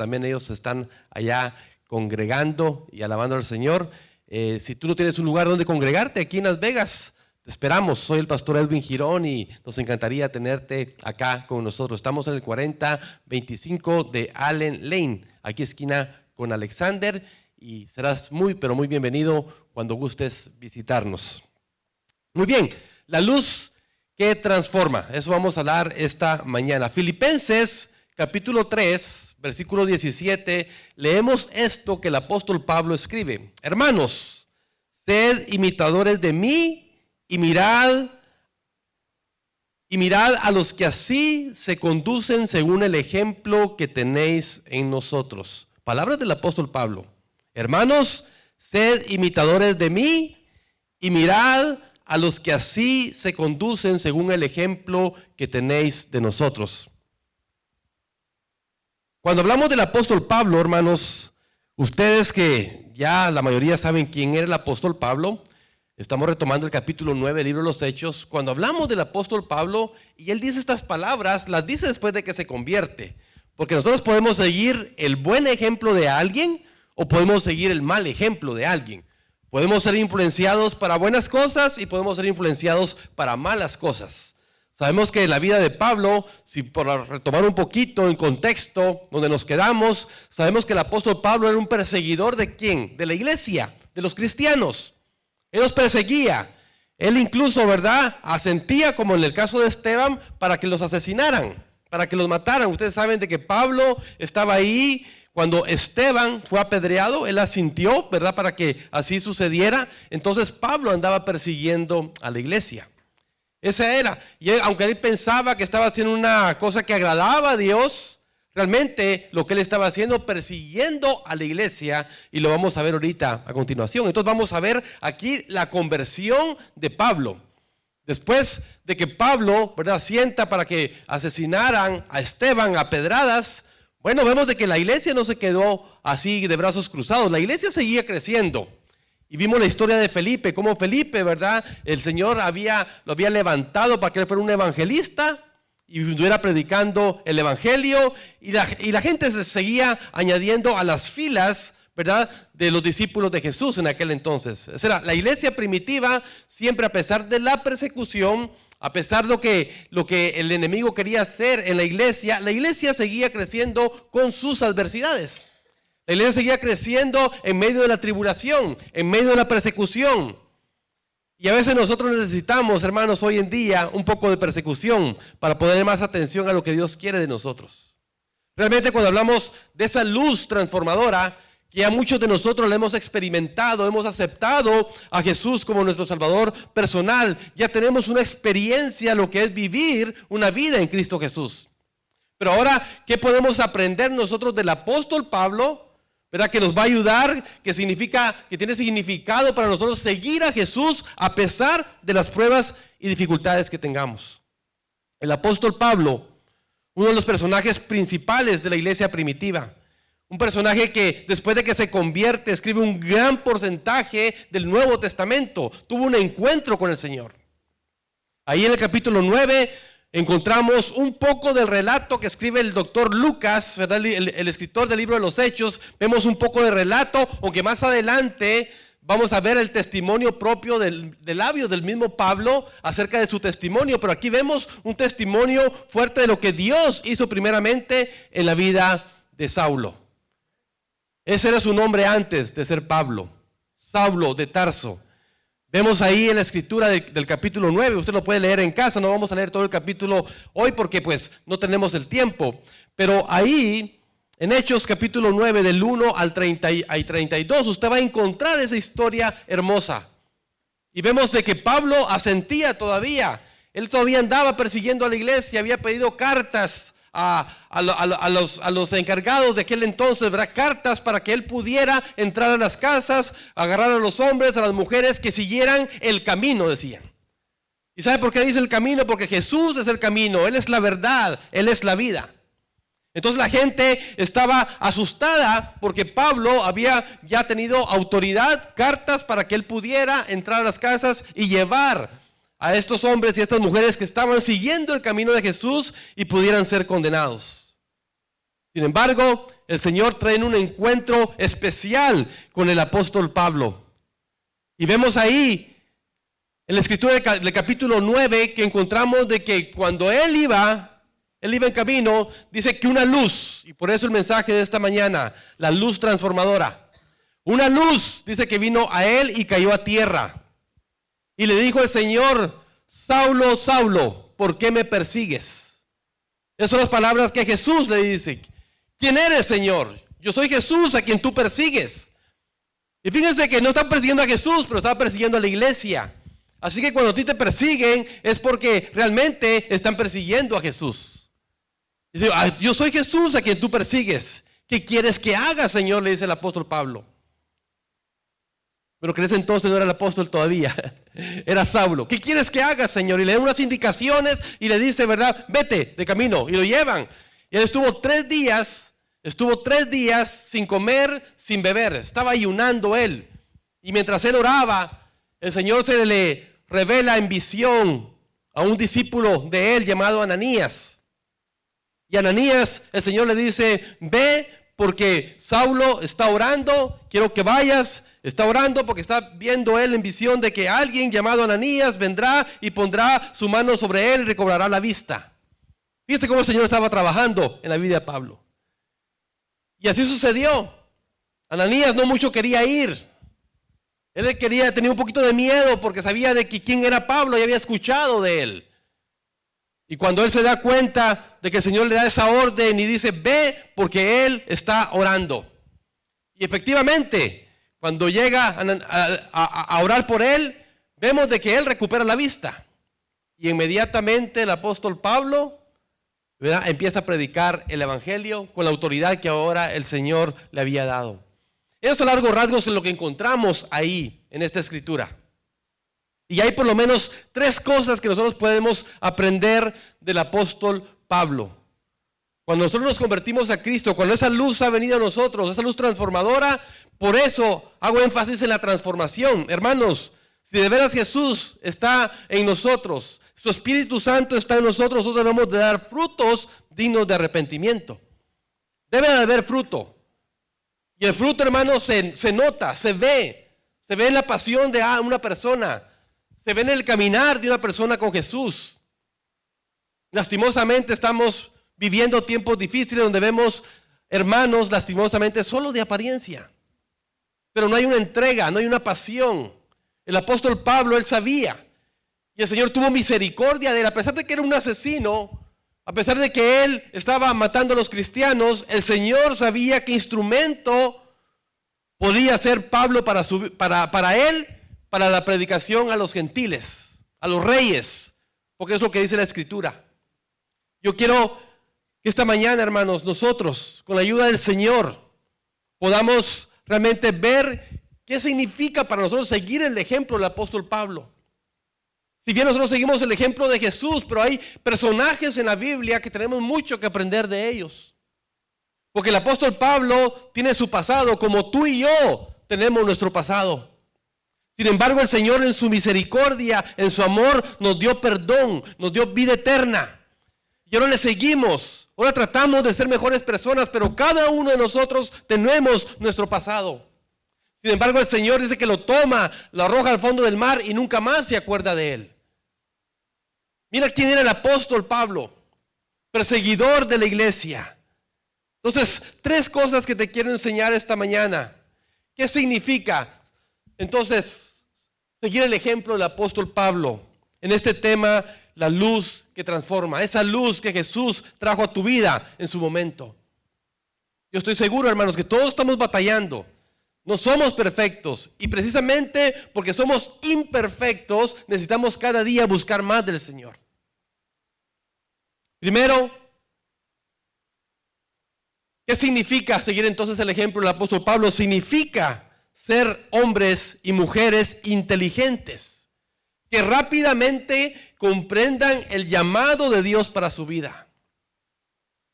también ellos están allá congregando y alabando al Señor. Si tú no tienes un lugar donde congregarte aquí en Las Vegas, te esperamos. Soy el pastor Edwin Girón y nos encantaría tenerte acá con nosotros. Estamos en el 4025 de Allen Lane, aquí esquina con Alexander, y serás muy, pero muy bienvenido cuando gustes visitarnos. Muy bien, la luz que transforma, eso vamos a hablar esta mañana. Filipenses capítulo 3, versículo 17, leemos esto que el apóstol Pablo escribe. Hermanos, sed imitadores de mí y mirad a los que así se conducen según el ejemplo que tenéis en nosotros. Palabras del apóstol Pablo. Hermanos, sed imitadores de mí y mirad a los que así se conducen según el ejemplo que tenéis de nosotros. Cuando hablamos del apóstol Pablo, hermanos, ustedes que ya la mayoría saben quién era el apóstol Pablo, estamos retomando el capítulo 9 del libro de los Hechos. Cuando hablamos del apóstol Pablo, y él dice estas palabras, las dice después de que se convierte. Porque nosotros podemos seguir el buen ejemplo de alguien o podemos seguir el mal ejemplo de alguien. Podemos ser influenciados para buenas cosas y podemos ser influenciados para malas cosas. Sabemos que la vida de Pablo, si por retomar un poquito el contexto donde nos quedamos, sabemos que el apóstol Pablo era un perseguidor ¿de quién? De la iglesia, de los cristianos. Él los perseguía. Él incluso, ¿verdad?, asentía, como en el caso de Esteban, para que los asesinaran, para que los mataran. Ustedes saben de que Pablo estaba ahí cuando Esteban fue apedreado. Él asintió, ¿verdad?, para que así sucediera. Entonces Pablo andaba persiguiendo a la iglesia. Esa era. Y él, aunque él pensaba que estaba haciendo una cosa que agradaba a Dios, realmente lo que él estaba haciendo, persiguiendo a la iglesia, y lo vamos a ver ahorita a continuación. Entonces vamos a ver aquí la conversión de Pablo. Después de que Pablo, ¿verdad?, sienta para que asesinaran a Esteban a pedradas, bueno, vemos de que la iglesia no se quedó así de brazos cruzados. La iglesia seguía creciendo. Y vimos la historia de Felipe, cómo Felipe, ¿verdad?, el Señor lo había levantado para que él fuera un evangelista y estuviera predicando el evangelio, y la gente se seguía añadiendo a las filas, ¿verdad?, de los discípulos de Jesús en aquel entonces. O sea, la iglesia primitiva, siempre a pesar de la persecución, a pesar de lo que el enemigo quería hacer en la iglesia seguía creciendo con sus adversidades. La iglesia seguía creciendo en medio de la tribulación, en medio de la persecución. Y a veces nosotros necesitamos, hermanos, hoy en día un poco de persecución para poner más atención a lo que Dios quiere de nosotros. Realmente cuando hablamos de esa luz transformadora, que ya muchos de nosotros la hemos experimentado, hemos aceptado a Jesús como nuestro Salvador personal, ya tenemos una experiencia, lo que es vivir una vida en Cristo Jesús. Pero ahora, ¿qué podemos aprender nosotros del apóstol Pablo? ¿Verdad? Que nos va a ayudar, que tiene significado para nosotros seguir a Jesús a pesar de las pruebas y dificultades que tengamos. El apóstol Pablo, uno de los personajes principales de la iglesia primitiva, un personaje que después de que se convierte escribe un gran porcentaje del Nuevo Testamento, tuvo un encuentro con el Señor. Ahí en el capítulo 9 encontramos un poco del relato que escribe el doctor Lucas, ¿verdad?, el escritor del libro de los Hechos. Vemos un poco de relato, aunque más adelante vamos a ver el testimonio propio del labio del mismo Pablo acerca de su testimonio. Pero aquí vemos un testimonio fuerte de lo que Dios hizo primeramente en la vida de Saulo. Ese era su nombre antes de ser Pablo, Saulo de Tarso. Vemos ahí en la escritura del capítulo 9, usted lo puede leer en casa, no vamos a leer todo el capítulo hoy porque pues no tenemos el tiempo. Pero ahí, en Hechos capítulo 9, del 1 al 32, usted va a encontrar esa historia hermosa. Y vemos de que Pablo asentía todavía, él todavía andaba persiguiendo a la iglesia, había pedido cartas a los encargados de aquel entonces, ¿verdad?, cartas para que él pudiera entrar a las casas, agarrar a los hombres, a las mujeres que siguieran el camino, decían. ¿Y sabe por qué dice el camino? Porque Jesús es el camino, Él es la verdad, Él es la vida. Entonces la gente estaba asustada porque Pablo había ya tenido autoridad, cartas para que él pudiera entrar a las casas y llevar a estos hombres y a estas mujeres que estaban siguiendo el camino de Jesús y pudieran ser condenados. Sin embargo, el Señor trae un encuentro especial con el apóstol Pablo. Y vemos ahí en la escritura del capítulo 9 que encontramos de que cuando él iba en camino, dice que una luz, y por eso el mensaje de esta mañana, la luz transformadora. Una luz, dice que vino a él y cayó a tierra. Y le dijo el Señor: Saulo, Saulo, ¿por qué me persigues? Esas son las palabras que Jesús le dice. ¿Quién eres, Señor? Yo soy Jesús a quien tú persigues. Y fíjense que no están persiguiendo a Jesús, pero están persiguiendo a la iglesia. Así que cuando a ti te persiguen es porque realmente están persiguiendo a Jesús. Dice: yo soy Jesús a quien tú persigues. ¿Qué quieres que haga, Señor?, le dice el apóstol Pablo. Pero que en ese entonces no era el apóstol todavía, era Saulo. ¿Qué quieres que haga, Señor? Y le da unas indicaciones y le dice, ¿verdad? Vete de camino. Y lo llevan. Y él estuvo 3 días sin comer, sin beber. Estaba ayunando él. Y mientras él oraba, el Señor se le revela en visión a un discípulo de él llamado Ananías. Y a Ananías el Señor le dice: ve, porque Saulo está orando, quiero que vayas. Está orando porque está viendo él en visión de que alguien llamado Ananías vendrá y pondrá su mano sobre él y recobrará la vista. Fíjate cómo el Señor estaba trabajando en la vida de Pablo. Y así sucedió. Ananías no mucho quería ir. Él tenía un poquito de miedo porque sabía de que quién era Pablo y había escuchado de él. Y cuando él se da cuenta de que el Señor le da esa orden y dice: ve, porque él está orando. Y efectivamente, cuando llega a orar por él, vemos de que él recupera la vista. Y inmediatamente el apóstol Pablo, ¿verdad?, empieza a predicar el evangelio con la autoridad que ahora el Señor le había dado. Eso a largos rasgos es lo que encontramos ahí en esta escritura. Y hay por lo menos 3 cosas que nosotros podemos aprender del apóstol Pablo. Cuando nosotros nos convertimos a Cristo, cuando esa luz ha venido a nosotros, esa luz transformadora, por eso hago énfasis en la transformación. Hermanos, si de veras Jesús está en nosotros, su Espíritu Santo está en nosotros, nosotros debemos de dar frutos dignos de arrepentimiento. Debe de haber fruto. Y el fruto, hermanos, se nota, se ve en la pasión de una persona, se ve en el caminar de una persona con Jesús. Lastimosamente estamos viviendo tiempos difíciles donde vemos hermanos lastimosamente solo de apariencia. Pero no hay una entrega, no hay una pasión. El apóstol Pablo, él sabía. Y el Señor tuvo misericordia de él. A pesar de que era un asesino, a pesar de que él estaba matando a los cristianos, el Señor sabía qué instrumento podía ser Pablo para él, para la predicación a los gentiles, a los reyes. Porque es lo que dice la Escritura. Yo quiero que esta mañana, hermanos, nosotros, con la ayuda del Señor, podamos realmente ver qué significa para nosotros seguir el ejemplo del apóstol Pablo. Si bien nosotros seguimos el ejemplo de Jesús, pero hay personajes en la Biblia que tenemos mucho que aprender de ellos. Porque el apóstol Pablo tiene su pasado como tú y yo tenemos nuestro pasado. Sin embargo, el Señor en su misericordia, en su amor, nos dio perdón, nos dio vida eterna. Y ahora le seguimos. Ahora tratamos de ser mejores personas, pero cada uno de nosotros tenemos nuestro pasado. Sin embargo, el Señor dice que lo toma, lo arroja al fondo del mar y nunca más se acuerda de él. Mira quién era el apóstol Pablo, perseguidor de la iglesia. Entonces, 3 cosas que te quiero enseñar esta mañana. ¿Qué significa? Entonces, seguir el ejemplo del apóstol Pablo en este tema, la luz que transforma, esa luz que Jesús trajo a tu vida en su momento. Yo estoy seguro, hermanos, que todos estamos batallando. No somos perfectos y precisamente porque somos imperfectos necesitamos cada día buscar más del Señor. Primero, ¿qué significa seguir entonces el ejemplo del apóstol Pablo? Significa ser hombres y mujeres inteligentes, que rápidamente comprendan el llamado de Dios para su vida.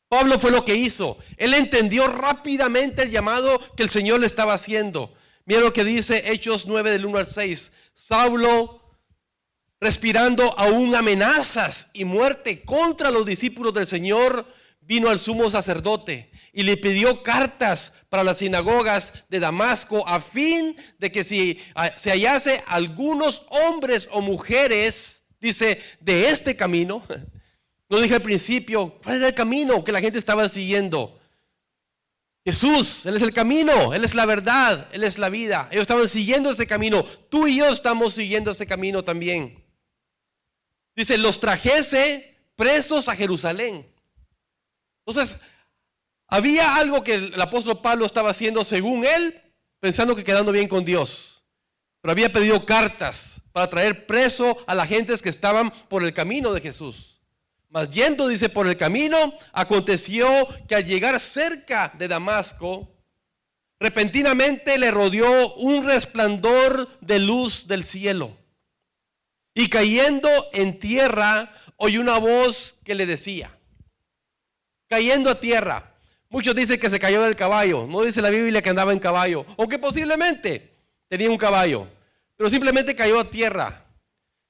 Pablo fue lo que hizo. Él entendió rápidamente el llamado que el Señor le estaba haciendo. Mira lo que dice Hechos 9 del 1 al 6. Saulo, respirando aún amenazas y muerte contra los discípulos del Señor, vino al sumo sacerdote y le pidió cartas para las sinagogas de Damasco a fin de que si se hallase algunos hombres o mujeres, dice, de este camino. No dije al principio cuál era el camino que la gente estaba siguiendo. Jesús, Él es el camino, Él es la verdad, Él es la vida. Ellos estaban siguiendo ese camino. Tú y yo estamos siguiendo ese camino también. Dice, los trajese presos a Jerusalén. Entonces, había algo que el apóstol Pablo estaba haciendo según él, pensando que quedando bien con Dios. Pero había pedido cartas para traer preso a las gentes que estaban por el camino de Jesús. Mas yendo, dice, por el camino, aconteció que al llegar cerca de Damasco, repentinamente le rodeó un resplandor de luz del cielo. Y cayendo en tierra, oyó una voz que le decía, cayendo a tierra. Muchos dicen que se cayó del caballo. No dice la Biblia que andaba en caballo, aunque posiblemente tenía un caballo, pero simplemente cayó a tierra.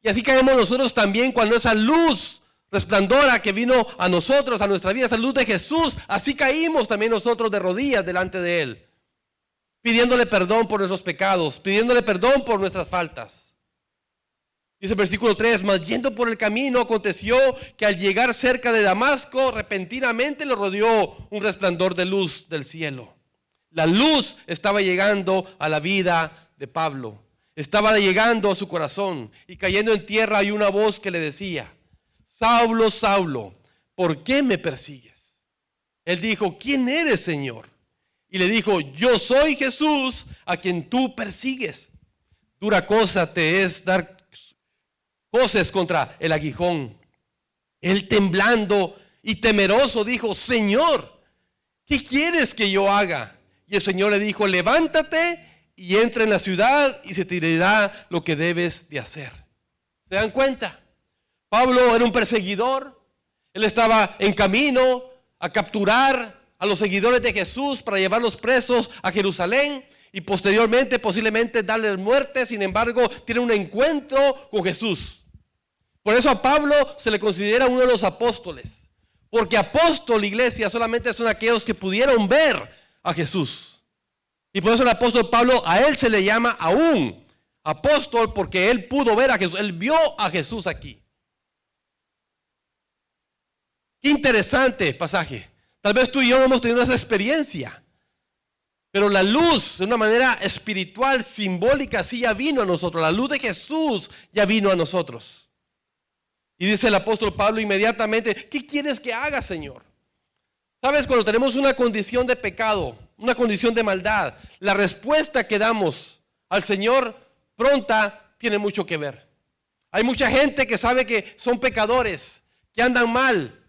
Y así caemos nosotros también cuando esa luz resplandora que vino a nosotros, a nuestra vida, esa luz de Jesús, así caímos también nosotros de rodillas delante de Él, pidiéndole perdón por nuestros pecados, pidiéndole perdón por nuestras faltas. Dice el versículo 3, mas yendo por el camino aconteció que al llegar cerca de Damasco, repentinamente le rodeó un resplandor de luz del cielo. La luz estaba llegando a la vida de Pablo, estaba llegando a su corazón, y cayendo en tierra hay una voz que le decía, Saulo, Saulo, ¿por qué me persigues? Él dijo, ¿quién eres, Señor? Y le dijo, yo soy Jesús a quien tú persigues. Dura cosa te es dar coces contra el aguijón. Él temblando y temeroso dijo, Señor, ¿qué quieres que yo haga? Y el Señor le dijo, levántate y entra en la ciudad y se te dirá lo que debes de hacer. ¿Se dan cuenta? Pablo era un perseguidor. Él estaba en camino a capturar a los seguidores de Jesús para llevarlos presos a Jerusalén y posteriormente posiblemente darles muerte. Sin embargo, tiene un encuentro con Jesús. Por eso a Pablo se le considera uno de los apóstoles, porque apóstol, iglesia, solamente son aquellos que pudieron ver a Jesús. Y por eso el apóstol Pablo, a él se le llama aún apóstol, porque él pudo ver a Jesús, él vio a Jesús aquí. Qué interesante pasaje. Tal vez tú y yo no hemos tenido esa experiencia, pero la luz de una manera espiritual, simbólica, sí ya vino a nosotros. La luz de Jesús ya vino a nosotros. Y dice el apóstol Pablo inmediatamente, ¿qué quieres que haga, Señor? Sabes, cuando tenemos una condición de pecado, una condición de maldad, la respuesta que damos al Señor pronta tiene mucho que ver. Hay mucha gente que sabe que son pecadores, que andan mal,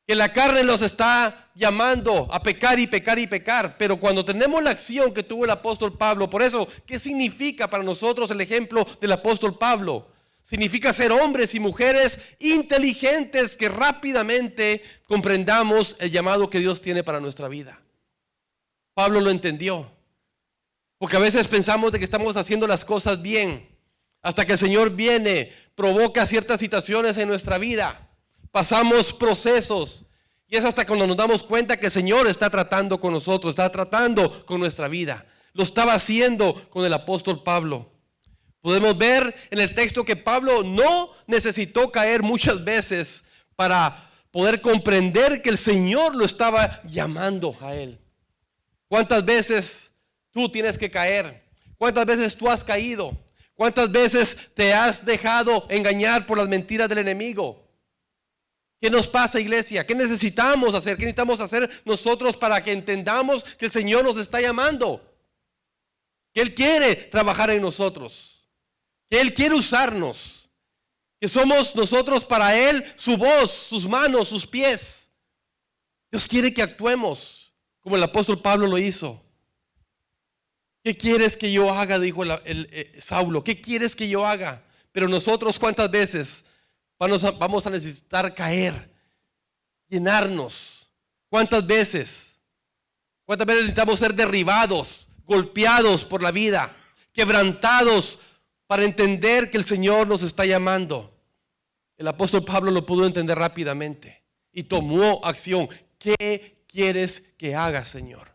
que la carne los está llamando a pecar y pecar y pecar. Pero cuando tenemos la acción que tuvo el apóstol Pablo, por eso, ¿qué significa para nosotros el ejemplo del apóstol Pablo? Significa ser hombres y mujeres inteligentes que rápidamente comprendamos el llamado que Dios tiene para nuestra vida. Pablo lo entendió. Porque a veces pensamos de que estamos haciendo las cosas bien. Hasta que el Señor viene, provoca ciertas situaciones en nuestra vida. Pasamos procesos. Y es hasta cuando nos damos cuenta que el Señor está tratando con nosotros, está tratando con nuestra vida. Lo estaba haciendo con el apóstol Pablo. Podemos ver en el texto que Pablo no necesitó caer muchas veces para poder comprender que el Señor lo estaba llamando a él. ¿Cuántas veces tú tienes que caer? ¿Cuántas veces tú has caído? ¿Cuántas veces te has dejado engañar por las mentiras del enemigo? ¿Qué nos pasa, iglesia? ¿Qué necesitamos hacer? ¿Qué necesitamos hacer nosotros para que entendamos que el Señor nos está llamando? Que Él quiere trabajar en nosotros. Que Él quiere usarnos, que somos nosotros para Él su voz, sus manos, sus pies. Dios quiere que actuemos como el apóstol Pablo lo hizo. ¿Qué quieres que yo haga? Dijo Saulo. ¿Qué quieres que yo haga? Pero nosotros, ¿cuántas veces vamos a necesitar caer, llenarnos? ¿Cuántas veces necesitamos ser derribados, golpeados por la vida, quebrantados para entender que el Señor nos está llamando? El apóstol Pablo lo pudo entender rápidamente y tomó acción. ¿Qué quieres que haga, Señor?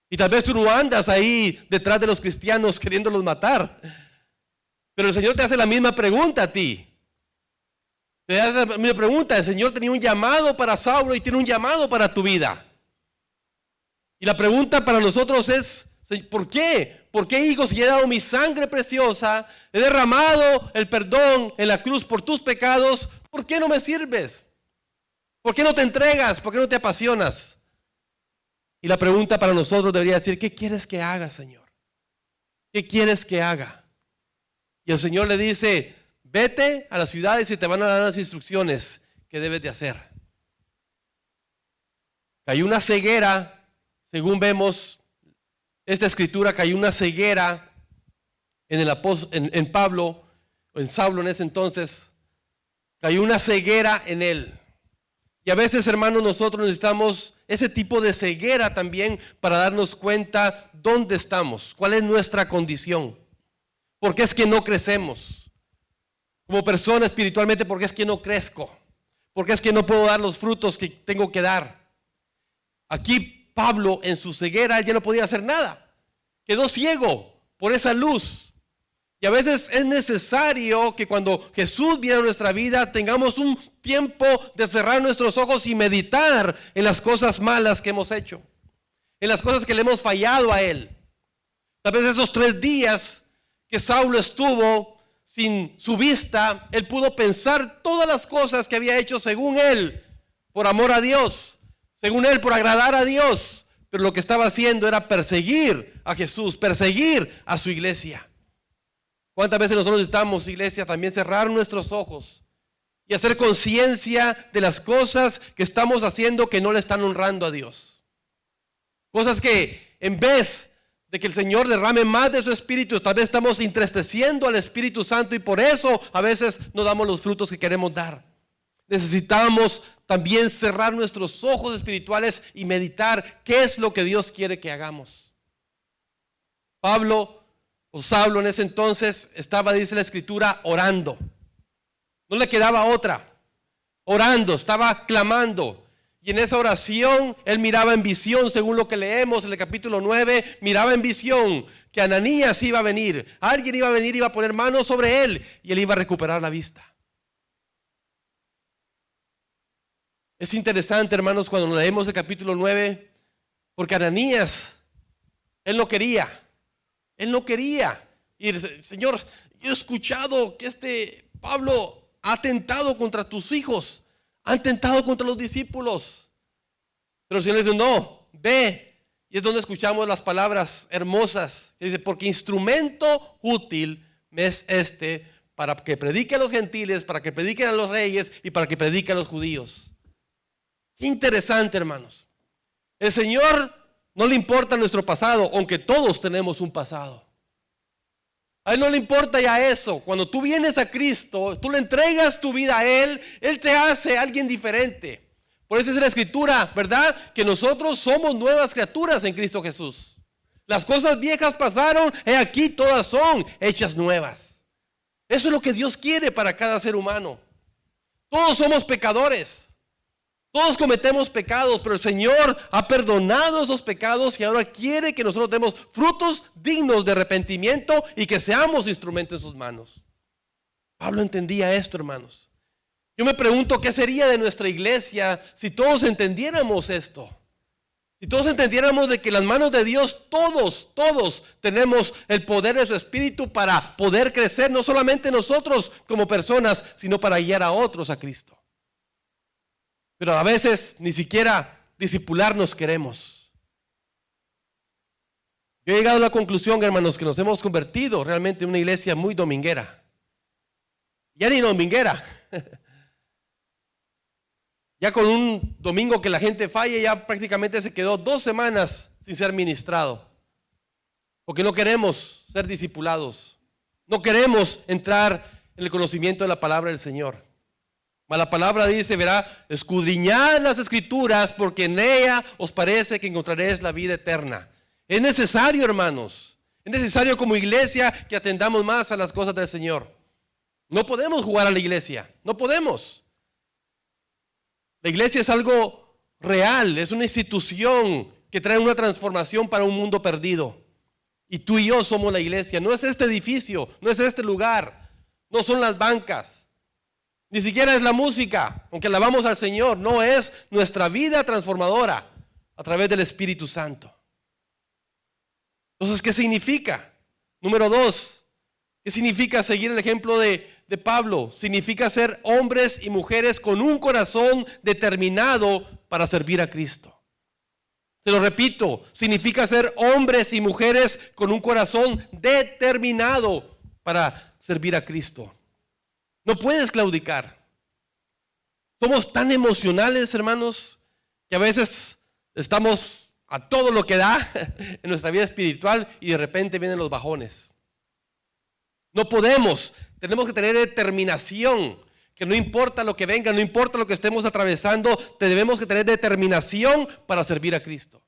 Y tal vez tú no andas ahí detrás de los cristianos queriéndolos matar. Pero el Señor te hace la misma pregunta a ti. Te hace la misma pregunta. El Señor tenía un llamado para Saulo y tiene un llamado para tu vida. Y la pregunta para nosotros es, ¿por qué? ¿Por qué, hijo, si he dado mi sangre preciosa, he derramado el perdón en la cruz por tus pecados, ¿por qué no me sirves? ¿Por qué no te entregas? ¿Por qué no te apasionas? Y la pregunta para nosotros debería decir, ¿qué quieres que haga, Señor? ¿Qué quieres que haga? Y el Señor le dice, vete a las ciudades y te van a dar las instrucciones que debes de hacer. Cayó una ceguera, según vemos esta escritura, cayó una ceguera en Pablo, o en Saulo en ese entonces, cayó una ceguera en él. Y a veces, hermanos, nosotros necesitamos ese tipo de ceguera también para darnos cuenta dónde estamos, cuál es nuestra condición. ¿Por qué es que no crecemos? Como persona espiritualmente, ¿por qué es que no crezco? ¿Por qué es que no puedo dar los frutos que tengo que dar? Aquí Pablo, en su ceguera, él ya no podía hacer nada. Quedó ciego por esa luz. Y a veces es necesario que cuando Jesús viene a nuestra vida tengamos un tiempo de cerrar nuestros ojos y meditar en las cosas malas que hemos hecho, en las cosas que le hemos fallado a Él. Tal vez esos 3 días que Saulo estuvo sin su vista, él pudo pensar todas las cosas que había hecho según él, por amor a Dios, según él, por agradar a Dios. Pero lo que estaba haciendo era perseguir a Jesús, perseguir a su iglesia. ¿Cuántas veces nosotros necesitamos, iglesia, también cerrar nuestros ojos y hacer conciencia de las cosas que estamos haciendo que no le están honrando a Dios? Cosas que en vez de que el Señor derrame más de su Espíritu, tal vez estamos entristeciendo al Espíritu Santo y por eso a veces no damos los frutos que queremos dar. Necesitamos también cerrar nuestros ojos espirituales y meditar qué es lo que Dios quiere que hagamos. Saulo en ese entonces estaba, dice la Escritura, orando. No le quedaba otra. Orando, estaba clamando. Y en esa oración él miraba en visión, según lo que leemos en el capítulo 9, miraba en visión que Ananías iba a venir. Alguien iba a venir, iba a poner manos sobre él y él iba a recuperar la vista. Es interesante, hermanos, cuando leemos el capítulo 9, porque Ananías, él no quería. Él no quería. Y el Señor, yo he escuchado que Pablo ha atentado contra tus hijos, ha atentado contra los discípulos. Pero el Señor le dice, no, ve. Y es donde escuchamos las palabras hermosas. Que dice, porque instrumento útil me es para que predique a los gentiles, para que predique a los reyes y para que predique a los judíos. Qué interesante, hermanos. El Señor no le importa nuestro pasado, aunque todos tenemos un pasado. A Él no le importa ya eso. Cuando tú vienes a Cristo, tú le entregas tu vida a Él, Él te hace alguien diferente. Por eso es la Escritura, ¿verdad? Que nosotros somos nuevas criaturas en Cristo Jesús. Las cosas viejas pasaron, y aquí todas son hechas nuevas. Eso es lo que Dios quiere para cada ser humano. Todos somos pecadores. Todos cometemos pecados, pero el Señor ha perdonado esos pecados y ahora quiere que nosotros demos frutos dignos de arrepentimiento y que seamos instrumentos en sus manos. Pablo entendía esto, hermanos. Yo me pregunto qué sería de nuestra iglesia si todos entendiéramos esto. Si todos entendiéramos de que en las manos de Dios todos tenemos el poder de su Espíritu para poder crecer, no solamente nosotros como personas, sino para guiar a otros a Cristo. Pero a veces ni siquiera discipularnos queremos. Yo he llegado a la conclusión, hermanos, que nos hemos convertido realmente en una iglesia muy dominguera. Ya ni dominguera. Ya con un domingo que la gente falle, ya prácticamente se quedó 2 semanas sin ser ministrado. Porque no queremos ser discipulados. No queremos entrar en el conocimiento de la palabra del Señor. La palabra dice, verá, escudriñad las Escrituras porque en ella os parece que encontraréis la vida eterna. Es necesario, hermanos, es necesario como iglesia que atendamos más a las cosas del Señor. No podemos jugar a la iglesia, no podemos. La iglesia es algo real, es una institución que trae una transformación para un mundo perdido. Y tú y yo somos la iglesia. No es este edificio, no es este lugar, no son las bancas, ni siquiera es la música, aunque alabamos al Señor. No, es nuestra vida transformadora a través del Espíritu Santo. Entonces, ¿qué significa? Número 2, ¿qué significa seguir el ejemplo de Pablo? Significa ser hombres y mujeres con un corazón determinado para servir a Cristo. Se lo repito, significa ser hombres y mujeres con un corazón determinado para servir a Cristo. No puedes claudicar. Somos tan emocionales, hermanos, que a veces estamos a todo lo que da en nuestra vida espiritual y de repente vienen los bajones. No podemos, tenemos que tener determinación, que no importa lo que venga, no importa lo que estemos atravesando, debemos que tener determinación para servir a Cristo.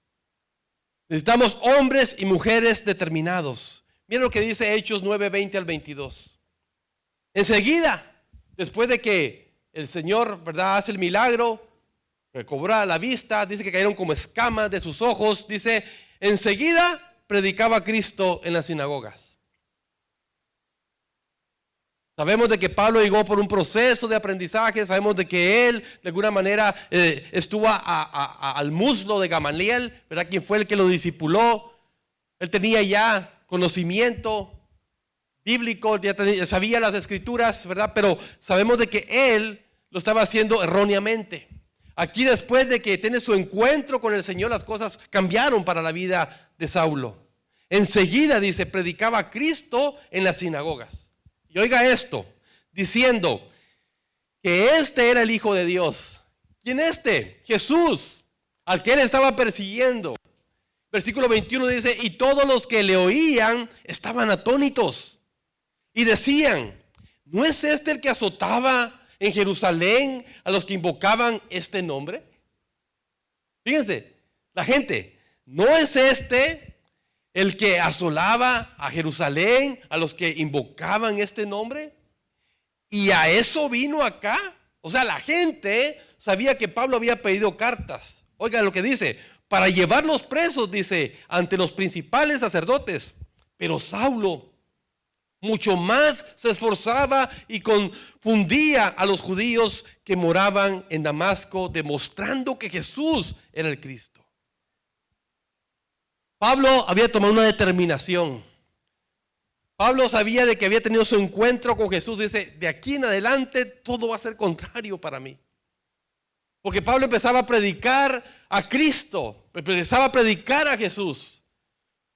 Necesitamos hombres y mujeres determinados. Miren lo que dice Hechos 9, 20 al 22. Enseguida, después de que el Señor, ¿verdad?, hace el milagro, recobró la vista, dice que cayeron como escamas de sus ojos, dice, enseguida predicaba Cristo en las sinagogas. Sabemos de que Pablo llegó por un proceso de aprendizaje, sabemos de que él de alguna manera estuvo al muslo de Gamaliel, ¿verdad?, quien fue el que lo discipuló. Él tenía ya conocimiento bíblico, ya sabía las escrituras, ¿verdad? Pero sabemos de que él lo estaba haciendo erróneamente. Aquí, después de que tiene su encuentro con el Señor, las cosas cambiaron para la vida de Saulo. Enseguida, dice, predicaba a Cristo en las sinagogas. Y oiga esto, diciendo que este era el Hijo de Dios. ¿Quién este? Jesús, al que él estaba persiguiendo. Versículo 21 dice, y todos los que le oían estaban atónitos y decían, ¿no es este el que azotaba en Jerusalén a los que invocaban este nombre? Fíjense, la gente, ¿no es este el que asolaba a Jerusalén a los que invocaban este nombre? Y a eso vino acá. O sea, la gente sabía que Pablo había pedido cartas. Oiga lo que dice, para llevarlos presos, dice, ante los principales sacerdotes. Pero Saulo mucho más se esforzaba y confundía a los judíos que moraban en Damasco, demostrando que Jesús era el Cristo. Pablo había tomado una determinación. Pablo sabía de que había tenido su encuentro con Jesús. Dice, de aquí en adelante todo va a ser contrario para mí. Porque Pablo empezaba a predicar a Cristo, empezaba a predicar a Jesús.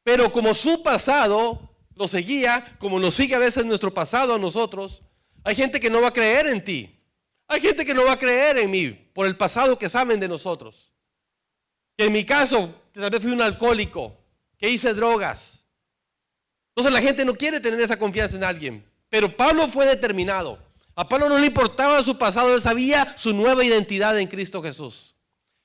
Pero como su pasado lo seguía, como nos sigue a veces nuestro pasado a nosotros, hay gente que no va a creer en ti. Hay gente que no va a creer en mí por el pasado que saben de nosotros. Que en mi caso, tal vez fui un alcohólico, que hice drogas. Entonces la gente no quiere tener esa confianza en alguien. Pero Pablo fue determinado. A Pablo no le importaba su pasado, él sabía su nueva identidad en Cristo Jesús.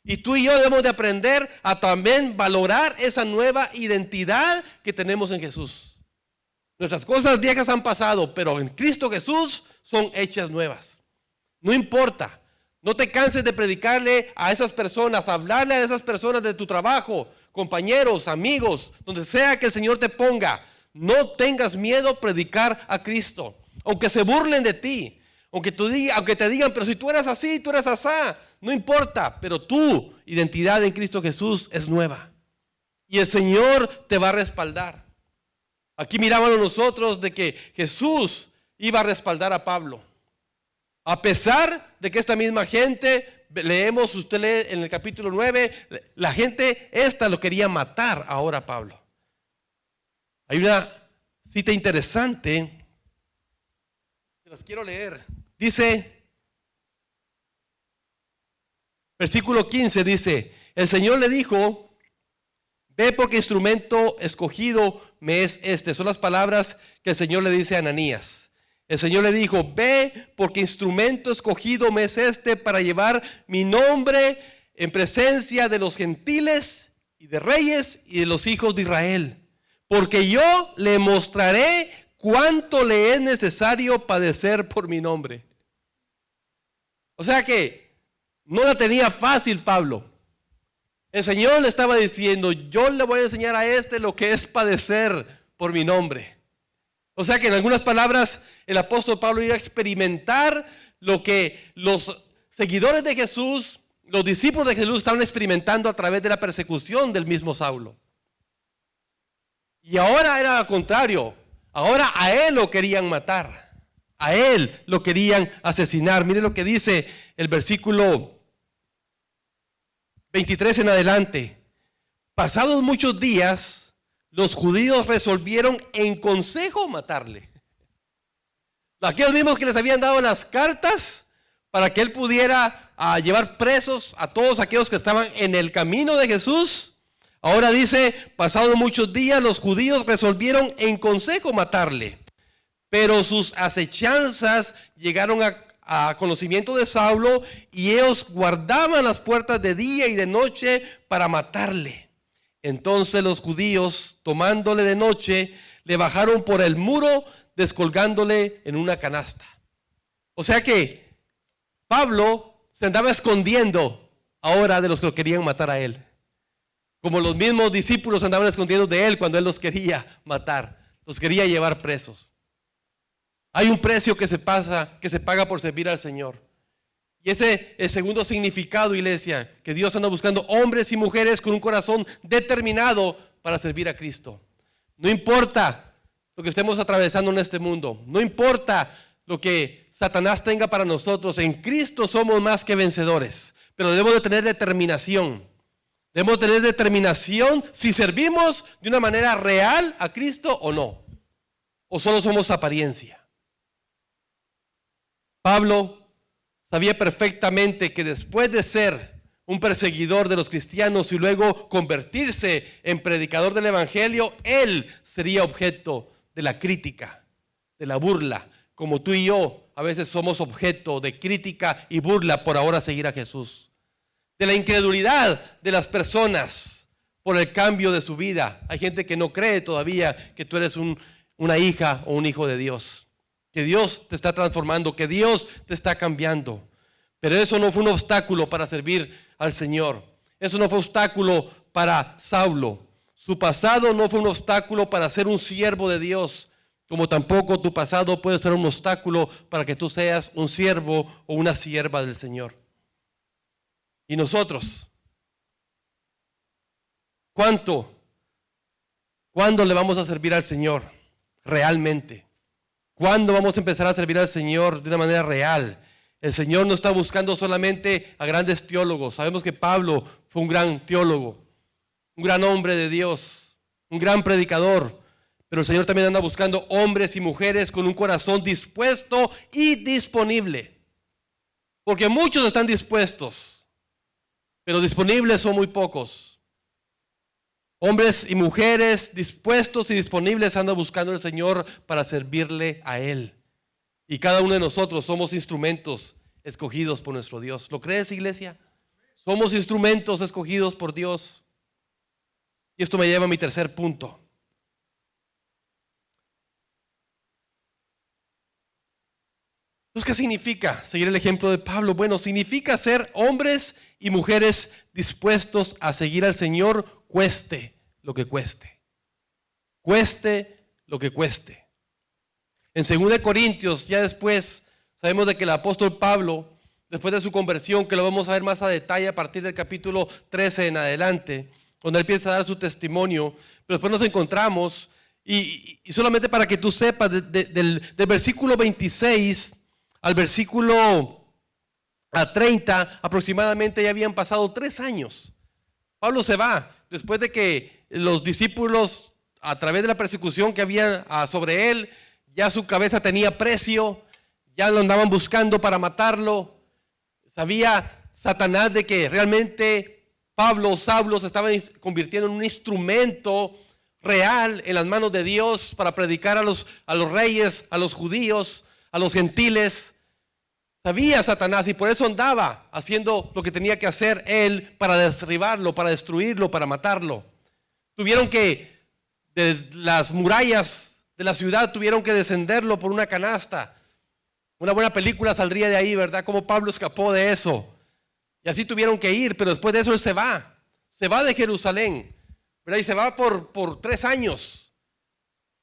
Y tú y yo debemos de aprender a también valorar esa nueva identidad que tenemos en Jesús. Nuestras cosas viejas han pasado, pero en Cristo Jesús son hechas nuevas. No importa. No te canses de predicarle a esas personas, hablarle a esas personas de tu trabajo, compañeros, amigos, donde sea que el Señor te ponga. No tengas miedo a predicar a Cristo. Aunque se burlen de ti, aunque te digan, pero si tú eres así, tú eres asá, no importa, pero tu identidad en Cristo Jesús es nueva. Y el Señor te va a respaldar. Aquí mirábamos nosotros de que Jesús iba a respaldar a Pablo. A pesar de que esta misma gente, leemos, usted lee en el capítulo 9, la gente esta lo quería matar ahora a Pablo. Hay una cita interesante, que las quiero leer. Dice, versículo 15 dice, el Señor le dijo, ve porque instrumento escogido me es este. Son las palabras que el Señor le dice a Ananías. El Señor le dijo, ve porque instrumento escogido me es este para llevar mi nombre en presencia de los gentiles y de reyes y de los hijos de Israel. Porque yo le mostraré cuánto le es necesario padecer por mi nombre. O sea que no la tenía fácil Pablo. El Señor le estaba diciendo, yo le voy a enseñar a este lo que es padecer por mi nombre. O sea que en algunas palabras el apóstol Pablo iba a experimentar lo que los seguidores de Jesús, los discípulos de Jesús estaban experimentando a través de la persecución del mismo Saulo. Y ahora era al contrario, ahora a él lo querían matar, a él lo querían asesinar. Mire lo que dice el versículo 23 en adelante. Pasados muchos días, los judíos resolvieron en consejo matarle. Aquellos mismos que les habían dado las cartas para que él pudiera llevar presos a todos aquellos que estaban en el camino de Jesús. Ahora dice, pasados muchos días, los judíos resolvieron en consejo matarle. Pero sus acechanzas llegaron a conocimiento de Saulo y ellos guardaban las puertas de día y de noche para matarle. Entonces los judíos, tomándole de noche, le bajaron por el muro, descolgándole en una canasta. O sea que Pablo se andaba escondiendo ahora de los que lo querían matar a él. Como los mismos discípulos andaban escondiendo de él cuando él los quería matar, los quería llevar presos. Hay un precio que se paga por servir al Señor. Y ese es el segundo significado, iglesia, que Dios anda buscando hombres y mujeres con un corazón determinado para servir a Cristo. No importa lo que estemos atravesando en este mundo, no importa lo que Satanás tenga para nosotros, en Cristo somos más que vencedores, pero debemos de tener determinación. Debemos tener determinación si servimos de una manera real a Cristo o no, o solo somos apariencia. Pablo sabía perfectamente que después de ser un perseguidor de los cristianos y luego convertirse en predicador del evangelio, él sería objeto de la crítica, de la burla, como tú y yo a veces somos objeto de crítica y burla por ahora seguir a Jesús. De la incredulidad de las personas por el cambio de su vida. Hay gente que no cree todavía que tú eres una hija o un hijo de Dios. Que Dios te está transformando, que Dios te está cambiando. Pero eso no fue un obstáculo para servir al Señor. Eso no fue un obstáculo para Saulo. Su pasado no fue un obstáculo para ser un siervo de Dios, como tampoco tu pasado puede ser un obstáculo para que tú seas un siervo o una sierva del Señor. Y nosotros, ¿cuándo le vamos a servir al Señor realmente? ¿Cuándo vamos a empezar a servir al Señor de una manera real? El Señor no está buscando solamente a grandes teólogos. Sabemos que Pablo fue un gran teólogo, un gran hombre de Dios, un gran predicador. Pero el Señor también anda buscando hombres y mujeres con un corazón dispuesto y disponible. Porque muchos están dispuestos, pero disponibles son muy pocos. Hombres y mujeres dispuestos y disponibles andan buscando al Señor para servirle a Él. Y cada uno de nosotros somos instrumentos escogidos por nuestro Dios. ¿Lo crees, iglesia? Somos instrumentos escogidos por Dios. Y esto me lleva a mi tercer punto. Entonces, ¿qué significa seguir el ejemplo de Pablo? Bueno, significa ser hombres y mujeres dispuestos a seguir al Señor, cueste lo que cueste. Cueste lo que cueste. En 2 Corintios, ya después, sabemos de que el apóstol Pablo, después de su conversión, que lo vamos a ver más a detalle a partir del capítulo 13 en adelante, donde él empieza a dar su testimonio, pero después nos encontramos, y solamente para que tú sepas, del versículo 26 al versículo 30, aproximadamente ya habían pasado 3 años. Pablo se va, después de que los discípulos, a través de la persecución que había sobre él, ya su cabeza tenía precio, ya lo andaban buscando para matarlo. Sabía Satanás de que realmente Saulo se estaba convirtiendo en un instrumento real en las manos de Dios para predicar a los reyes, a los judíos, a los gentiles. Sabía Satanás y por eso andaba haciendo lo que tenía que hacer él para derribarlo, para destruirlo, para matarlo. Tuvieron que, de las murallas de la ciudad, tuvieron que descenderlo por una canasta. Una buena película saldría de ahí, ¿verdad? Cómo Pablo escapó de eso. Y así tuvieron que ir, pero después de eso él se se va de Jerusalén, ¿verdad? Y se va por 3 años.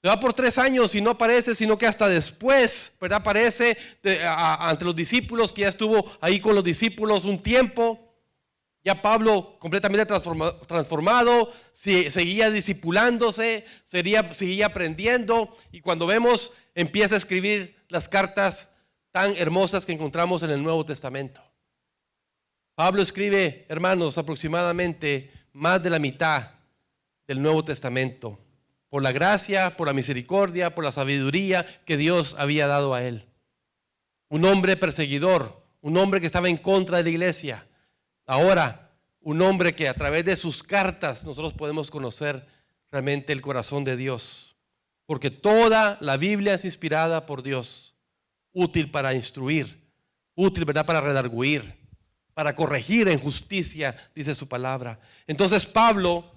Se va por 3 años y no aparece, sino que hasta después, ¿verdad? Aparece ante los discípulos, que ya estuvo ahí con los discípulos un tiempo. Ya Pablo completamente transformado, seguía discipulándose, seguía aprendiendo, y cuando vemos, empieza a escribir las cartas tan hermosas que encontramos en el Nuevo Testamento. Pablo escribe, hermanos, aproximadamente más de la mitad del Nuevo Testamento, por la gracia, por la misericordia, por la sabiduría que Dios había dado a él. Un hombre perseguidor, un hombre que estaba en contra de la iglesia. Ahora, un hombre que a través de sus cartas nosotros podemos conocer realmente el corazón de Dios. Porque toda la Biblia es inspirada por Dios, útil para instruir, útil, ¿verdad?, para redarguir, para corregir en justicia, dice su palabra. Entonces Pablo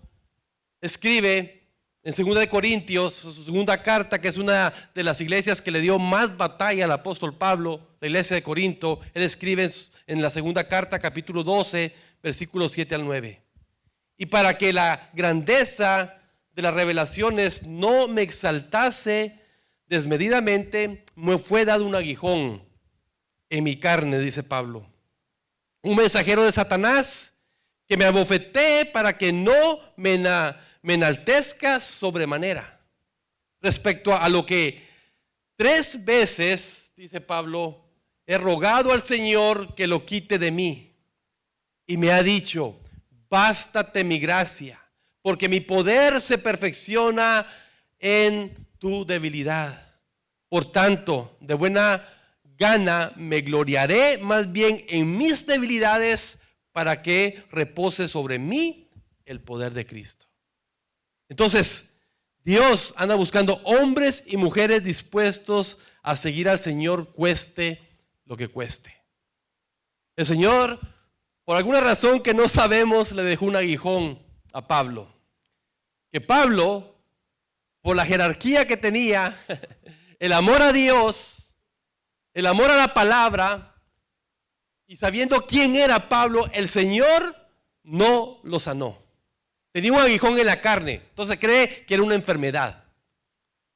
escribe en 2 Corintios, su segunda carta, que es una de las iglesias que le dio más batalla al apóstol Pablo, la iglesia de Corinto. Él escribe en la segunda carta, capítulo 12, versículos 7 al 9. Y para que la grandeza de las revelaciones no me exaltase desmedidamente, me fue dado un aguijón en mi carne, dice Pablo. Un mensajero de Satanás que me abofetee para que no me enaltezca sobremanera. Respecto a lo que 3 veces, dice Pablo, he rogado al Señor que lo quite de mí. Y me ha dicho, bástate mi gracia, porque mi poder se perfecciona en tu debilidad. Por tanto, de buena gana me gloriaré más bien en mis debilidades, para que repose sobre mí el poder de Cristo. Entonces, Dios anda buscando hombres y mujeres dispuestos a seguir al Señor, cueste lo que cueste. El Señor, por alguna razón que no sabemos, le dejó un aguijón a Pablo. Que Pablo, por la jerarquía que tenía, el amor a Dios, el amor a la palabra, y sabiendo quién era Pablo, el Señor no lo sanó. Tenía un aguijón en la carne, entonces cree que era una enfermedad.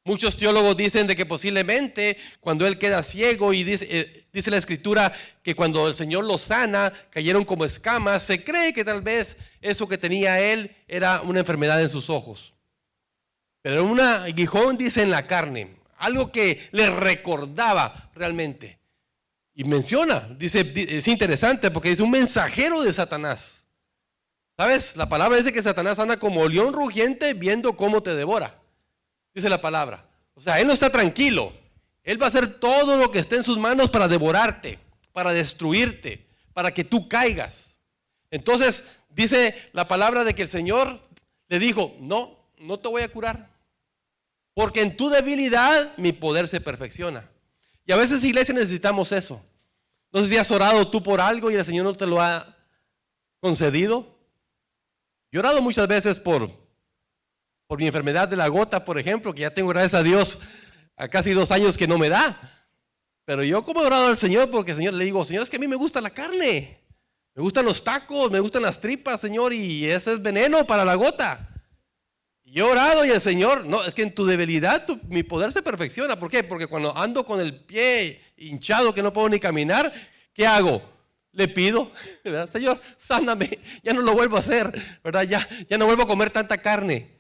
Muchos teólogos dicen de que posiblemente cuando él queda ciego, y dice la Escritura que cuando el Señor lo sana, cayeron como escamas, se cree que tal vez eso que tenía él era una enfermedad en sus ojos. Pero un aguijón, dice, en la carne, algo que le recordaba realmente. Y menciona, dice, es interesante porque dice un mensajero de Satanás. ¿Sabes? La palabra dice que Satanás anda como león rugiente viendo cómo te devora. Dice la palabra. O sea, él no está tranquilo. Él va a hacer todo lo que esté en sus manos para devorarte, para destruirte, para que tú caigas. Entonces, dice la palabra de que el Señor le dijo, no te voy a curar. Porque en tu debilidad mi poder se perfecciona. Y a veces, iglesia, necesitamos eso. No sé si has orado tú por algo y el Señor no te lo ha concedido. Yo he orado muchas veces por mi enfermedad de la gota, por ejemplo, que ya tengo, gracias a Dios, a casi 2 años que no me da. Pero yo como he orado al Señor, porque el Señor le digo, Señor, es que a mí me gusta la carne. Me gustan los tacos, me gustan las tripas, Señor, y ese es veneno para la gota. Y he orado y el Señor, no, es que en tu debilidad mi poder se perfecciona. ¿Por qué? Porque cuando ando con el pie hinchado que no puedo ni caminar, ¿qué hago? Le pido, ¿verdad? Señor, sáname, ya no lo vuelvo a hacer, ¿verdad? Ya no vuelvo a comer tanta carne.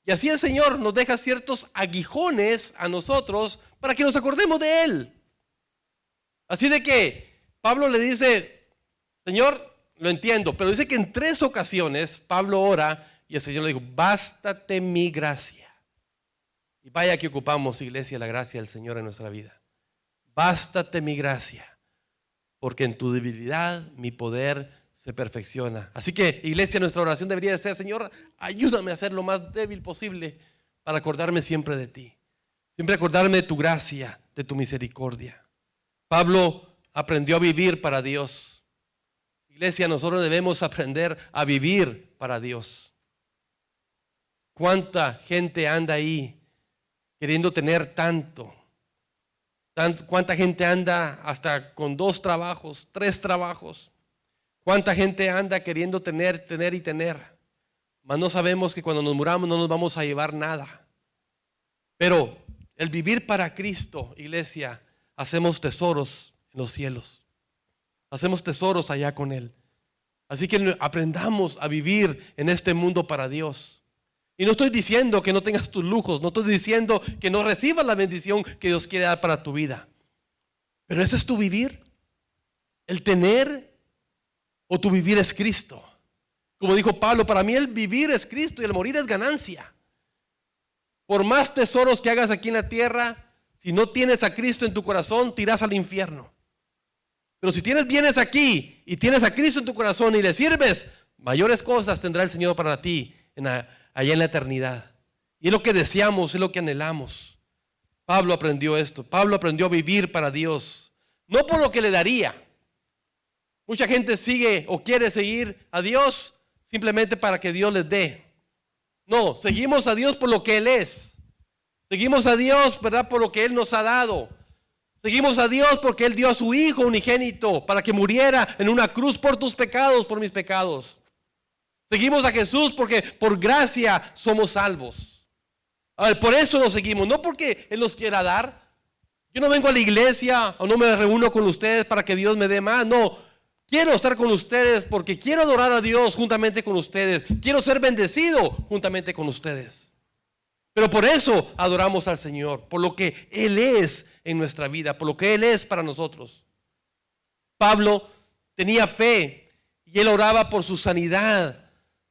Y así el Señor nos deja ciertos aguijones a nosotros para que nos acordemos de Él. Así de que Pablo le dice, Señor, lo entiendo, pero dice que en 3 ocasiones Pablo ora y el Señor le dijo, bástate mi gracia. Y vaya que ocupamos, iglesia, la gracia del Señor en nuestra vida. Bástate mi gracia, porque en tu debilidad mi poder se perfecciona. Así que, iglesia, nuestra oración debería de ser, Señor, ayúdame a ser lo más débil posible para acordarme siempre de ti. Siempre acordarme de tu gracia, de tu misericordia. Pablo aprendió a vivir para Dios. Iglesia, nosotros debemos aprender a vivir para Dios. ¿Cuánta gente anda ahí queriendo tener tanto? ¿Cuánta gente anda hasta con 2 trabajos, 3 trabajos? ¿Cuánta gente anda queriendo tener y tener? mas no sabemos que cuando nos muramos no nos vamos a llevar nada. Pero el vivir para Cristo, iglesia, hacemos tesoros en los cielos. Hacemos tesoros allá con Él. Así que aprendamos a vivir en este mundo para Dios. Y no estoy diciendo que no tengas tus lujos, no estoy diciendo que no recibas la bendición que Dios quiere dar para tu vida. Pero eso es tu vivir. El tener o tu vivir es Cristo. Como dijo Pablo, para mí el vivir es Cristo y el morir es ganancia. Por más tesoros que hagas aquí en la tierra, si no tienes a Cristo en tu corazón, te irás al infierno. Pero si tienes bienes aquí y tienes a Cristo en tu corazón y le sirves, mayores cosas tendrá el Señor para ti allá en la eternidad. Y es lo que deseamos, es lo que anhelamos. Pablo aprendió esto. Pablo aprendió a vivir para Dios. No por lo que le daría. Mucha gente sigue o quiere seguir a Dios simplemente para que Dios les dé. No, seguimos a Dios por lo que Él es. Seguimos a Dios, ¿verdad? Por lo que Él nos ha dado. Seguimos a Dios porque Él dio a su Hijo unigénito para que muriera en una cruz por tus pecados, por mis pecados. Seguimos a Jesús porque por gracia somos salvos. A ver, por eso nos seguimos, no porque Él nos quiera dar. Yo no vengo a la iglesia o no me reúno con ustedes para que Dios me dé más. No, quiero estar con ustedes porque quiero adorar a Dios juntamente con ustedes. Quiero ser bendecido juntamente con ustedes. Pero por eso adoramos al Señor, por lo que Él es en nuestra vida, por lo que Él es para nosotros. Pablo tenía fe y él oraba por su sanidad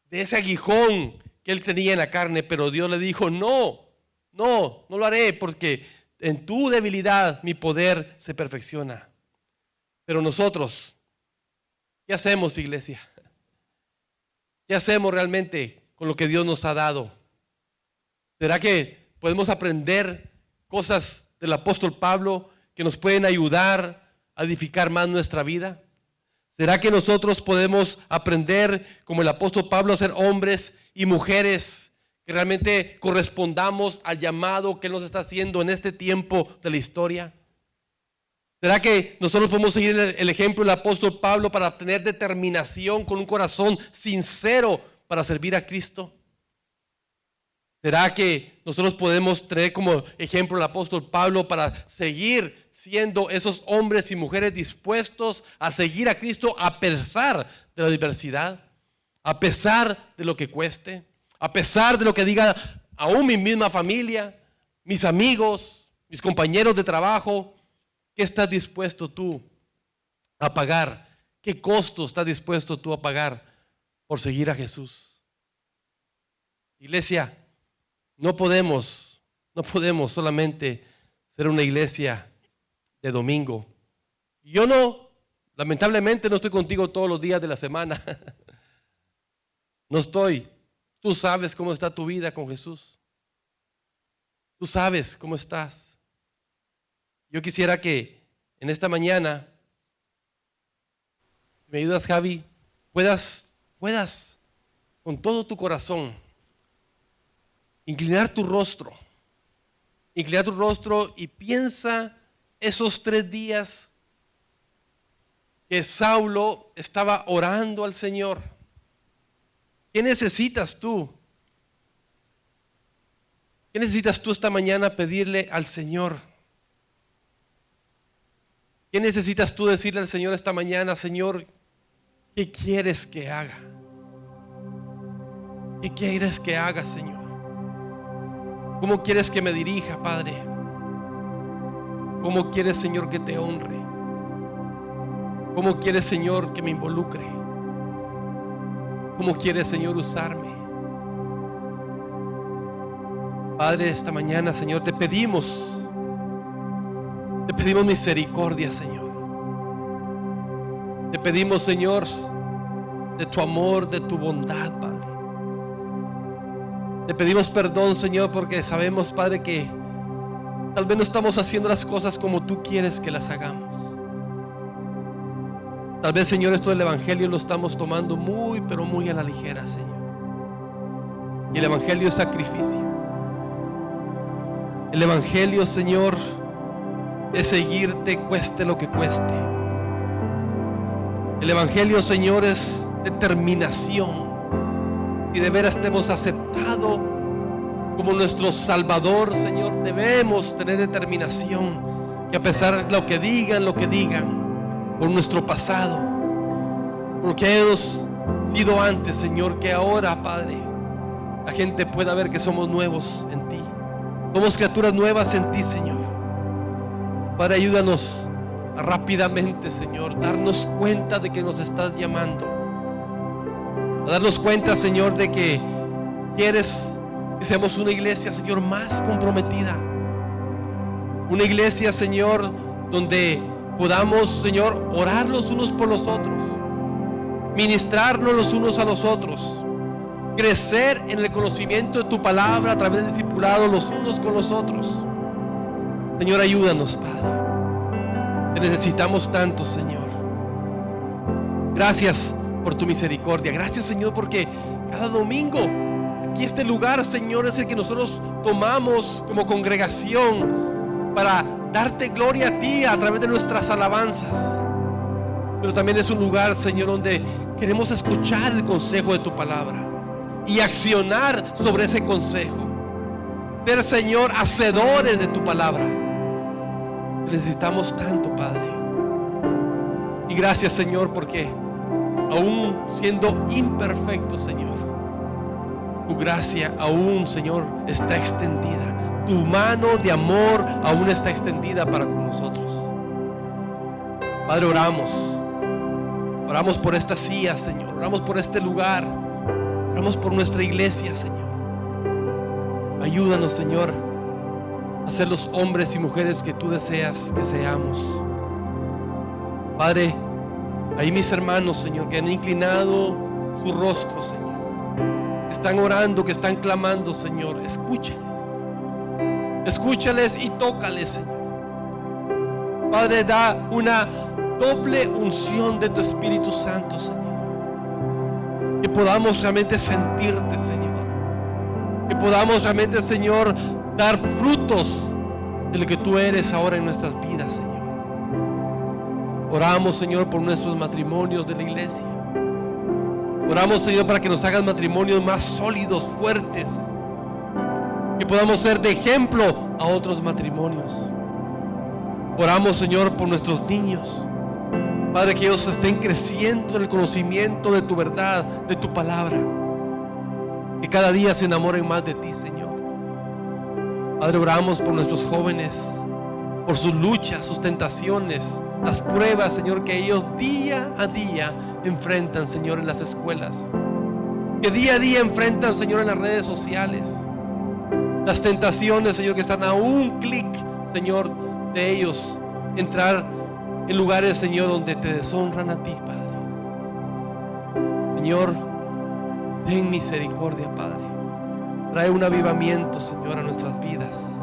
de ese aguijón que él tenía en la carne, pero Dios le dijo, no lo haré porque en tu debilidad mi poder se perfecciona. Pero nosotros, ¿qué hacemos, iglesia? ¿Qué hacemos realmente con lo que Dios nos ha dado? ¿Será que podemos aprender cosas del apóstol Pablo que nos pueden ayudar a edificar más nuestra vida? ¿Será que nosotros podemos aprender como el apóstol Pablo a ser hombres y mujeres que realmente correspondamos al llamado que Él nos está haciendo en este tiempo de la historia? ¿Será que nosotros podemos seguir el ejemplo del apóstol Pablo para tener determinación con un corazón sincero para servir a Cristo? ¿Será que nosotros podemos tener como ejemplo al apóstol Pablo para seguir siendo esos hombres y mujeres dispuestos a seguir a Cristo a pesar de la adversidad, a pesar de lo que cueste, a pesar de lo que diga aún mi misma familia, mis amigos, mis compañeros de trabajo? ¿Qué estás dispuesto tú a pagar? ¿Qué costo estás dispuesto tú a pagar por seguir a Jesús? Iglesia, no podemos solamente ser una iglesia de domingo. Yo lamentablemente no estoy contigo todos los días de la semana. No estoy. Tú sabes cómo está tu vida con Jesús. Tú sabes cómo estás. Yo quisiera que en esta mañana, me ayudas, Javi, puedas con todo tu corazón inclinar tu rostro y piensa esos 3 días que Saulo estaba orando al Señor. ¿Qué necesitas tú? ¿Qué necesitas tú esta mañana pedirle al Señor? ¿Qué necesitas tú decirle al Señor esta mañana? Señor, ¿qué quieres que haga? ¿Qué quieres que haga, Señor? ¿Cómo quieres que me dirija, Padre? ¿Cómo quieres, Señor, que te honre? ¿Cómo quieres, Señor, que me involucre? ¿Cómo quieres, Señor, usarme? Padre, esta mañana, Señor, te pedimos misericordia, Señor. Te pedimos, Señor, de tu amor, de tu bondad, Padre. Te pedimos perdón, Señor, porque sabemos, Padre, que tal vez no estamos haciendo las cosas como tú quieres que las hagamos. Tal vez, Señor, esto del Evangelio lo estamos tomando muy, pero muy a la ligera, Señor. Y el Evangelio es sacrificio. El Evangelio, Señor, es seguirte cueste lo que cueste. El Evangelio, Señor, es determinación. si de veras te hemos aceptado como nuestro Salvador, Señor, debemos tener determinación, que a pesar de lo que digan, por nuestro pasado, por lo que hemos sido antes, Señor, que ahora, Padre, la gente pueda ver que somos nuevos en ti. Somos criaturas nuevas en ti, Señor. Padre, ayúdanos a rápidamente, Señor, darnos cuenta de que nos estás llamando. A darnos cuenta, Señor, de que quieres que seamos una iglesia, Señor, más comprometida. Una iglesia, Señor, donde podamos, Señor, orar los unos por los otros, ministrarnos los unos a los otros, crecer en el conocimiento de tu palabra a través del discipulado los unos con los otros. Señor, ayúdanos, Padre. Te necesitamos tanto, Señor. Gracias por tu misericordia. Gracias, Señor, porque cada domingo aquí este lugar, Señor, es el que nosotros tomamos como congregación para darte gloria a ti a través de nuestras alabanzas. Pero también es un lugar, Señor, donde queremos escuchar el consejo de tu palabra y accionar sobre ese consejo. Ser, Señor, hacedores de tu palabra. Necesitamos tanto, Padre. Y gracias, Señor, porque aún siendo imperfectos, Señor, tu gracia aún, Señor, está extendida. Tu mano de amor aún está extendida para con nosotros. Padre, oramos por esta silla, Señor. Oramos por este lugar. Oramos por nuestra iglesia, Señor. Ayúdanos, Señor, a ser los hombres y mujeres que tú deseas que seamos. Padre, ahí mis hermanos, Señor, que han inclinado su rostro, Señor, que están orando, que están clamando, Señor, escúchales y tócales, Señor. Padre, da una doble unción de tu Espíritu Santo, Señor, que podamos realmente sentirte, Señor, que podamos realmente, Señor, dar frutos de lo que tú eres ahora en nuestras vidas, Señor. Oramos, Señor, por nuestros matrimonios de la iglesia. Oramos, Señor, para que nos hagan matrimonios más sólidos, fuertes, que podamos ser de ejemplo a otros matrimonios. Oramos, Señor, por nuestros niños, Padre, que ellos estén creciendo en el conocimiento de tu verdad, de tu palabra, que cada día se enamoren más de ti, Señor. Padre, oramos por nuestros jóvenes, por sus luchas, sus tentaciones, las pruebas, Señor, que ellos día a día enfrentan, Señor, en las escuelas, que día a día enfrentan, Señor, en las redes sociales, las tentaciones, Señor, que están a un clic, Señor, de ellos entrar en lugares, Señor, donde te deshonran a ti, Padre. Señor, ten misericordia, Padre. Trae un avivamiento, Señor, a nuestras vidas.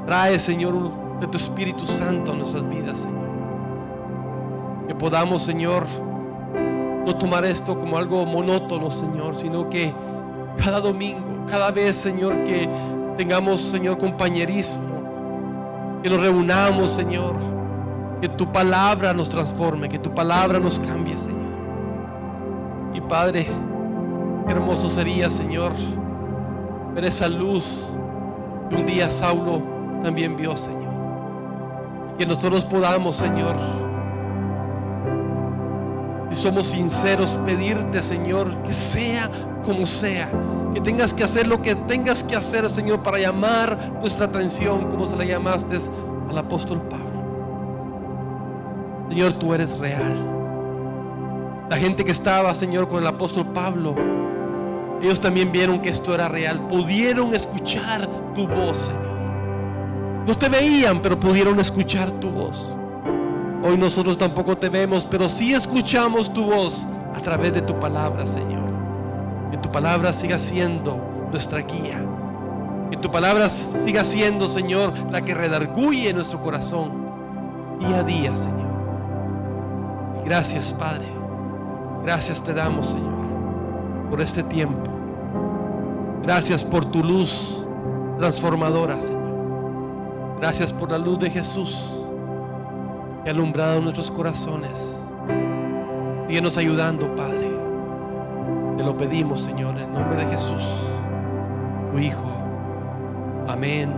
Trae, Señor, de tu Espíritu Santo a nuestras vidas, Señor. Que podamos, Señor, no tomar esto como algo monótono, Señor, sino que cada domingo, cada vez, Señor, que tengamos, Señor, compañerismo, que nos reunamos, Señor, que tu palabra nos transforme, que tu palabra nos cambie, Señor. Y Padre, qué hermoso sería, Señor, ver esa luz que un día Saulo también vio, Señor. Que nosotros podamos, Señor, si somos sinceros, pedirte, Señor, que sea como sea, que tengas que hacer lo que tengas que hacer, Señor, para llamar nuestra atención, como se la llamaste al apóstol Pablo. Señor, tú eres real. La gente que estaba, Señor, con el apóstol Pablo, ellos también vieron que esto era real. Pudieron escuchar tu voz, Señor. No te veían, pero pudieron escuchar tu voz. Hoy nosotros tampoco te vemos, pero sí escuchamos tu voz a través de tu palabra, Señor. Que tu palabra siga siendo nuestra guía. Que tu palabra siga siendo, Señor, la que redarguye nuestro corazón día a día, Señor. Y gracias, Padre. Gracias te damos, Señor, por este tiempo. Gracias por tu luz transformadora, Señor. Gracias por la luz de Jesús que ha alumbrado nuestros corazones. Síguenos ayudando, Padre. Te lo pedimos, Señor, en el nombre de Jesús, tu Hijo. Amén.